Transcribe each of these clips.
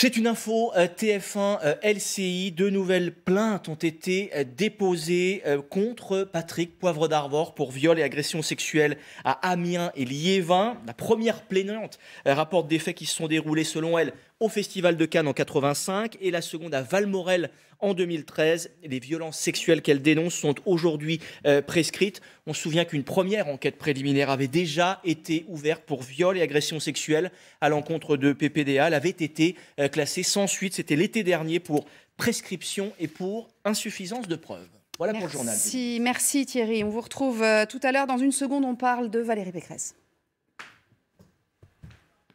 C'est une info TF1 LCI. Deux nouvelles plaintes ont été déposées contre Patrick Poivre d'Arvor pour viol et agression sexuelle à Amiens et Liévin. La première plaignante rapporte des faits qui se sont déroulés selon elle au Festival de Cannes en 85 et la seconde à Valmorel en 2013. Les violences sexuelles qu'elle dénonce sont aujourd'hui prescrites. On se souvient qu'une première enquête préliminaire avait déjà été ouverte pour viol et agression sexuelle à l'encontre de PPDA. Elle avait été classée sans suite. C'était l'été dernier pour prescription et pour insuffisance de preuves. Voilà pour le journal. Merci Thierry. On vous retrouve tout à l'heure. Dans une seconde, on parle de Valérie Pécresse.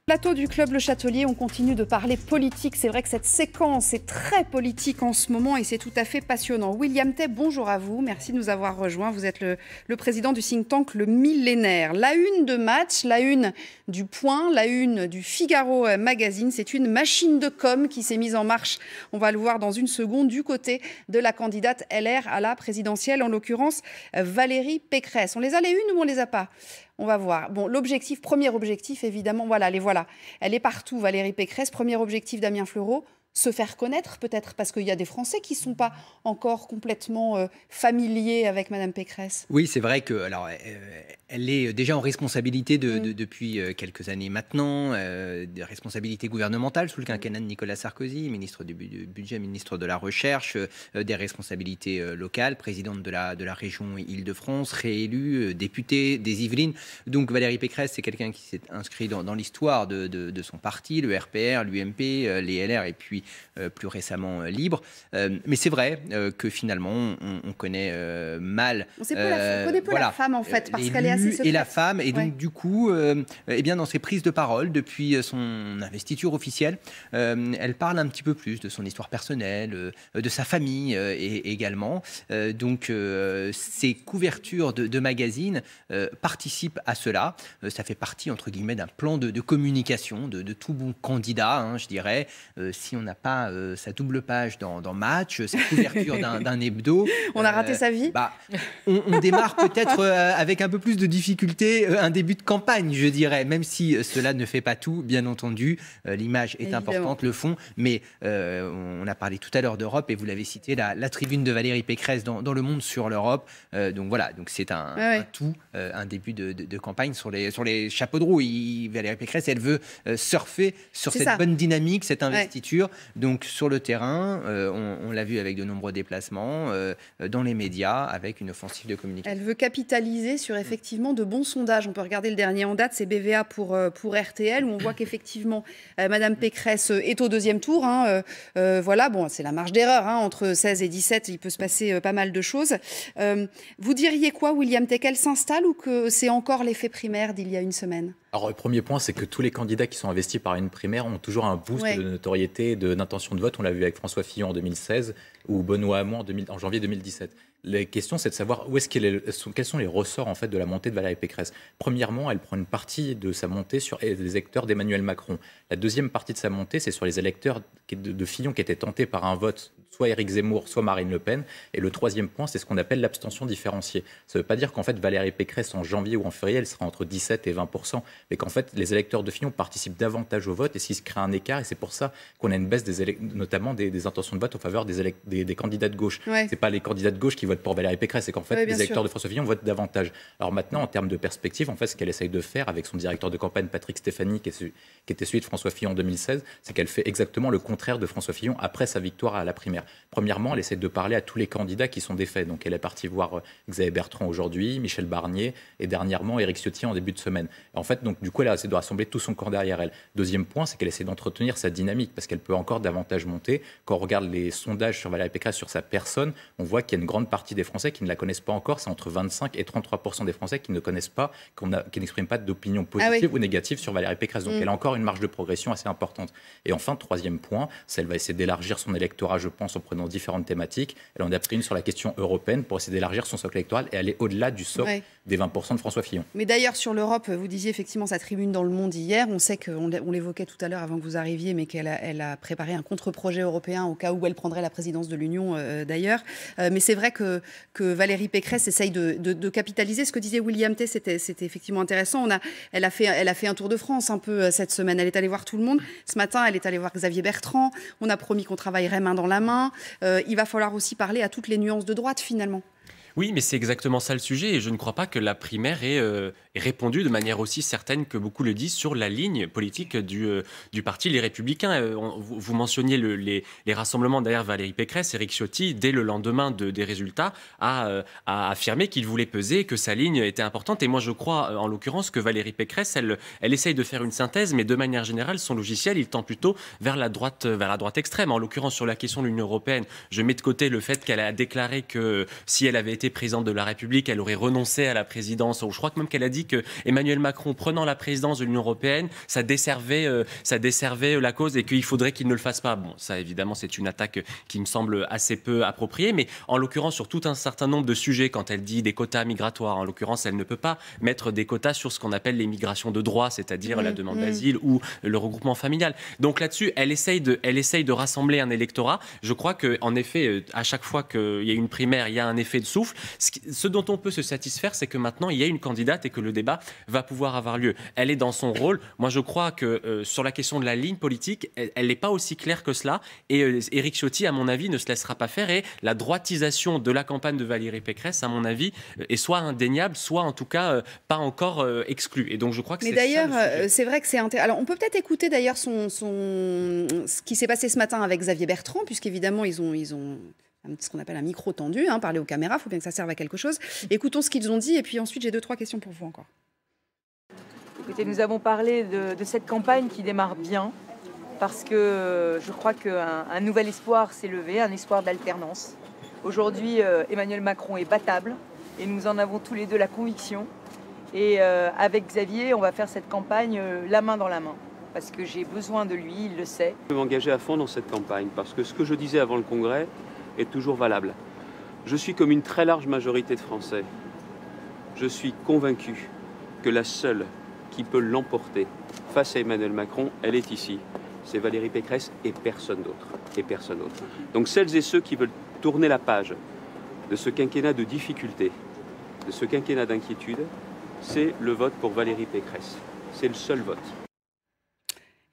Plateau du Club Le Châtelier, on continue de parler politique. C'est vrai que cette séquence est très politique en ce moment et c'est tout à fait passionnant. William Tay, bonjour à vous. Merci de nous avoir rejoints. Vous êtes le président du think tank Le Millénaire. La une de Match, la une du Point, la une du Figaro Magazine. C'est une machine de com qui s'est mise en marche. On va le voir dans une seconde du côté de la candidate LR à la présidentielle, en l'occurrence Valérie Pécresse. On les a les unes ou on les a pas ? On va voir. Bon, l'objectif, premier objectif, évidemment, voilà, les voilà. Elle est partout, Valérie Pécresse. Premier objectif, Damien Fleureau, se faire connaître peut-être, parce qu'il y a des Français qui ne sont pas encore complètement familiers avec Madame Pécresse. Oui, c'est vrai que, alors, elle est déjà en responsabilité depuis quelques années maintenant, des responsabilités gouvernementales sous le quinquennat de Nicolas Sarkozy, ministre du Budget, ministre de la Recherche, des responsabilités locales, présidente de la région Île-de-France, réélue, députée des Yvelines. Donc Valérie Pécresse, c'est quelqu'un qui s'est inscrit dans l'histoire de son parti, le RPR, l'UMP, les LR et puis plus récemment Libre. Mais c'est vrai que finalement, on connaît mal... On connaît peu la femme en fait, parce qu'elle est assez secrète. Et la femme, et donc du coup, eh bien, dans ses prises de parole, depuis son investiture officielle, elle parle un petit peu plus de son histoire personnelle, de sa famille également. Donc ces couvertures de magazines participent à cela. Ça fait partie, entre guillemets, d'un plan de communication de tout bon candidat, hein, je dirais. Si on n'a pas sa double page dans Match, sa couverture d'un hebdo... On a raté sa vie. On démarre peut-être avec un peu plus de difficulté un début de campagne, je dirais, même si cela ne fait pas tout, bien entendu. L'image est importante, le fond, mais on a parlé tout à l'heure d'Europe et vous l'avez cité, la tribune de Valérie Pécresse dans Le Monde sur l'Europe. Donc voilà, donc c'est un tout, un début de campagne sur les chapeaux de roue. Valérie Pécresse, elle veut surfer sur cette bonne dynamique, cette investiture. Donc sur le terrain, on l'a vu avec de nombreux déplacements, dans les médias, avec une offensive de communication. Elle veut capitaliser sur effectivement de bons sondages. On peut regarder le dernier en date, c'est BVA pour RTL, où on voit qu'effectivement Madame Pécresse est au deuxième tour. Voilà, bon, c'est la marge d'erreur. Entre 16 et 17, il peut se passer pas mal de choses. Vous diriez quoi, William Tay, qu'elle s'installe ou que c'est encore l'effet primaire d'il y a une semaine ? Alors, le premier point, c'est que tous les candidats qui sont investis par une primaire ont toujours un boost de notoriété, d'intention de vote. On l'a vu avec François Fillon en 2016 ou Benoît Hamon en janvier 2017. La question, c'est de savoir quels sont les ressorts en fait, de la montée de Valérie Pécresse. Premièrement, elle prend une partie de sa montée sur les électeurs d'Emmanuel Macron. La deuxième partie de sa montée, c'est sur les électeurs de Fillon qui étaient tentés par un vote, soit Éric Zemmour, soit Marine Le Pen. Et le troisième point, c'est ce qu'on appelle l'abstention différenciée. Ça ne veut pas dire qu'en fait, Valérie Pécresse, en janvier ou en février, elle sera entre 17 et 20%, mais qu'en fait, les électeurs de Fillon participent davantage au vote et s'il se crée un écart, et c'est pour ça qu'on a une baisse notamment des intentions de vote en faveur des candidats de gauche. C'est pas les candidats de gauche qui votent pour Valérie Pécresse, c'est qu'en fait, les électeurs de François Fillon votent davantage. Alors maintenant, en termes de perspective, en fait, ce qu'elle essaye de faire avec son directeur de campagne, Patrick Stéphanie, qui était celui de François Fillon en 2016, c'est qu'elle fait exactement le contraire de François Fillon après sa victoire à la primaire. Premièrement, elle essaie de parler à tous les candidats qui sont défaits. Donc elle est partie voir Xavier Bertrand aujourd'hui, Michel Barnier et dernièrement Éric Ciotti en début de semaine. Et en fait, donc du coup, elle essaie de rassembler tout son corps derrière elle. Deuxième point, c'est qu'elle essaie d'entretenir sa dynamique parce qu'elle peut encore davantage monter. Quand on regarde les sondages sur Valérie Pécresse, sur sa personne, on voit qu'il y a une grande partie des Français qui ne la connaissent pas encore. C'est entre 25 et 33% des Français qui ne connaissent pas, qui n'expriment pas d'opinion positive ou négative sur Valérie Pécresse. Donc elle a encore une marge de progression assez importante. Et enfin, troisième point, c'est qu'elle va essayer d'élargir son électorat, je pense, en prenant différentes thématiques. Elle en a pris une sur la question européenne pour essayer d'élargir son socle électoral et aller au-delà du socle des 20% de François Fillon. Mais d'ailleurs, sur l'Europe, vous disiez effectivement sa tribune dans Le Monde hier. On sait qu'on l'évoquait tout à l'heure avant que vous arriviez, mais qu'elle a préparé un contre-projet européen au cas où elle prendrait la présidence présidence de l'Union d'ailleurs. Mais c'est vrai que Valérie Pécresse essaye de capitaliser. Ce que disait William T, c'était effectivement intéressant. Elle a fait un tour de France un peu cette semaine. Elle est allée voir tout le monde. Ce matin, elle est allée voir Xavier Bertrand. On a promis qu'on travaillerait main dans la main. Il va falloir aussi parler à toutes les nuances de droite, finalement. Oui, mais c'est exactement ça le sujet. Et je ne crois pas que la primaire ait répondu de manière aussi certaine que beaucoup le disent sur la ligne politique du parti Les Républicains. Vous mentionniez les rassemblements derrière Valérie Pécresse. Éric Ciotti, dès le lendemain des résultats, a affirmé qu'il voulait peser, que sa ligne était importante. Et moi, je crois, en l'occurrence, que Valérie Pécresse, elle essaye de faire une synthèse, mais de manière générale, son logiciel, il tend plutôt vers la droite extrême. En l'occurrence, sur la question de l'Union européenne, je mets de côté le fait qu'elle a déclaré que si elle avait été présidente de la République, elle aurait renoncé à la présidence. Je crois que même qu'elle a dit que Emmanuel Macron, prenant la présidence de l'Union européenne, ça desservait la cause et qu'il faudrait qu'il ne le fasse pas. Bon, ça évidemment, c'est une attaque qui me semble assez peu appropriée, mais en l'occurrence, sur tout un certain nombre de sujets, quand elle dit des quotas migratoires, en l'occurrence, elle ne peut pas mettre des quotas sur ce qu'on appelle les migrations de droit, c'est-à-dire la demande d'asile ou le regroupement familial. Donc là-dessus, elle essaye de rassembler un électorat. Je crois qu'en effet, à chaque fois qu'il y a une primaire, il y a un effet de souffle. Ce dont on peut se satisfaire, c'est que maintenant, il y a une candidate et que le débat va pouvoir avoir lieu. Elle est dans son rôle. Moi, je crois que sur la question de la ligne politique, elle n'est pas aussi claire que cela. Et Éric Ciotti, à mon avis, ne se laissera pas faire. Et la droitisation de la campagne de Valérie Pécresse, à mon avis, est soit indéniable, soit en tout cas pas encore exclue. Et donc, je crois que c'est ça. Mais d'ailleurs, c'est vrai que c'est intéressant. Alors, on peut peut-être écouter d'ailleurs ce qui s'est passé ce matin avec Xavier Bertrand, puisqu'évidemment, ils ont ce qu'on appelle un micro tendu, parler aux caméras, il faut bien que ça serve à quelque chose. Écoutons ce qu'ils ont dit et puis ensuite j'ai 2-3 questions pour vous encore. Écoutez, nous avons parlé de cette campagne qui démarre bien parce que je crois qu'un nouvel espoir s'est levé, un espoir d'alternance. Aujourd'hui, Emmanuel Macron est battable et nous en avons tous les deux la conviction. Et avec Xavier, on va faire cette campagne la main dans la main parce que j'ai besoin de lui, il le sait. Je vais m'engager à fond dans cette campagne parce que ce que je disais avant le Congrès est toujours valable. Je suis comme une très large majorité de Français. Je suis convaincu que la seule qui peut l'emporter face à Emmanuel Macron, elle est ici. C'est Valérie Pécresse et personne d'autre. Et personne d'autre. Donc celles et ceux qui veulent tourner la page de ce quinquennat de difficultés, de ce quinquennat d'inquiétude, c'est le vote pour Valérie Pécresse. C'est le seul vote.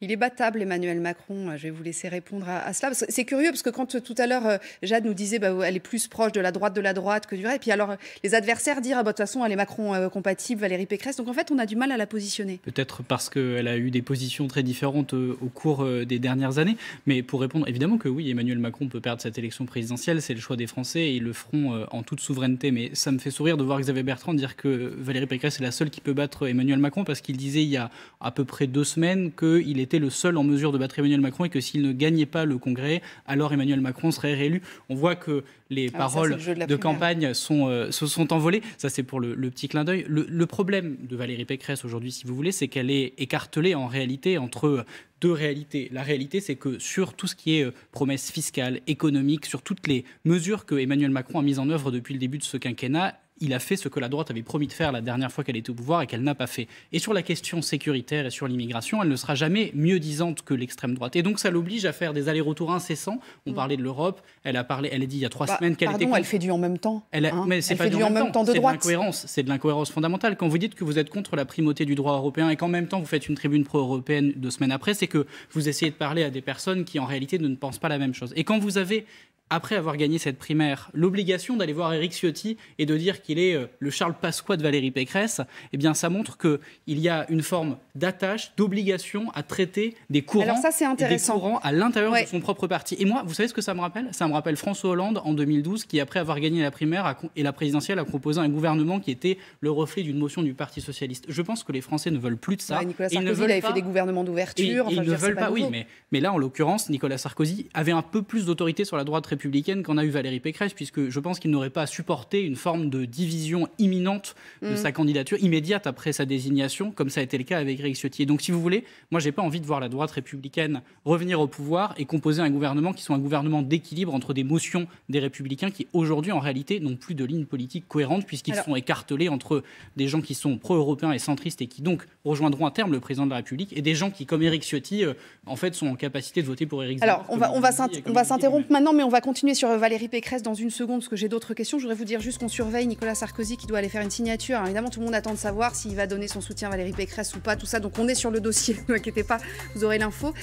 Il est battable, Emmanuel Macron. Je vais vous laisser répondre à cela. C'est curieux, parce que quand tout à l'heure, Jade nous disait elle est plus proche de la droite que du reste. Et puis alors, les adversaires disent de toute façon, elle est Macron-compatible, Valérie Pécresse. Donc en fait, on a du mal à la positionner. Peut-être parce qu'elle a eu des positions très différentes au cours des dernières années. Mais pour répondre, évidemment que oui, Emmanuel Macron peut perdre cette élection présidentielle. C'est le choix des Français et ils le feront en toute souveraineté. Mais ça me fait sourire de voir Xavier Bertrand dire que Valérie Pécresse est la seule qui peut battre Emmanuel Macron, parce qu'il disait il y a à peu près 2 semaines qu'il était le seul en mesure de battre Emmanuel Macron et que s'il ne gagnait pas le Congrès, alors Emmanuel Macron serait réélu. On voit que les paroles de campagne se sont envolées. Ça, c'est pour le petit clin d'œil. Le problème de Valérie Pécresse aujourd'hui, si vous voulez, c'est qu'elle est écartelée en réalité entre 2 réalités. La réalité, c'est que sur tout ce qui est promesses fiscales, économiques, sur toutes les mesures que Emmanuel Macron a mises en œuvre depuis le début de ce quinquennat, il a fait ce que la droite avait promis de faire la dernière fois qu'elle était au pouvoir et qu'elle n'a pas fait. Et sur la question sécuritaire et sur l'immigration, elle ne sera jamais mieux disante que l'extrême droite. Et donc ça l'oblige à faire des allers-retours incessants. On parlait de l'Europe, elle a dit il y a 3 semaines qu'elle était... elle fait du en même temps. Mais c'est pas fait du en même temps de droite. C'est de l'incohérence fondamentale. Quand vous dites que vous êtes contre la primauté du droit européen et qu'en même temps vous faites une tribune pro-européenne 2 semaines après, c'est que vous essayez de parler à des personnes qui en réalité ne pensent pas la même chose. Et quand vous avez, après avoir gagné cette primaire, l'obligation d'aller voir Éric Ciotti et de dire qu'il est le Charles Pasqua de Valérie Pécresse, eh bien ça montre qu'il y a une forme d'attache, d'obligation à traiter des courants, alors ça, c'est intéressant, des courants à l'intérieur de son propre parti. Et moi, vous savez ce que ça me rappelle ? Ça me rappelle François Hollande en 2012, qui après avoir gagné la primaire et la présidentielle a proposé un gouvernement qui était le reflet d'une motion du Parti socialiste. Je pense que les Français ne veulent plus de ça. Nicolas Sarkozy avait fait des gouvernements d'ouverture. Ils ne veulent pas, oui, mais là, en l'occurrence, Nicolas Sarkozy avait un peu plus d'autorité sur la droite républicaine qu'en a eu Valérie Pécresse, puisque je pense qu'il n'aurait pas supporté une forme de division imminente de sa candidature, immédiate après sa désignation, comme ça a été le cas avec Éric Ciotti. Et donc, si vous voulez, moi, j'ai pas envie de voir la droite républicaine revenir au pouvoir et composer un gouvernement qui soit un gouvernement d'équilibre entre des motions des Républicains qui, aujourd'hui, en réalité, n'ont plus de ligne politique cohérente, puisqu'ils sont écartelés entre des gens qui sont pro-européens et centristes et qui, donc, rejoindront à terme le président de la République, et des gens qui, comme Éric Ciotti, en fait, sont en capacité de voter pour Éric Zemmour. Alors, on va s'interrompre maintenant, mais on va continuer sur Valérie Pécresse dans une seconde, parce que j'ai d'autres questions. Je voudrais vous dire juste qu'on surveille Nicolas Sarkozy qui doit aller faire une signature. Alors, évidemment, tout le monde attend de savoir s'il va donner son soutien à Valérie Pécresse ou pas, tout ça. Donc on est sur le dossier, ne vous inquiétez pas, vous aurez l'info.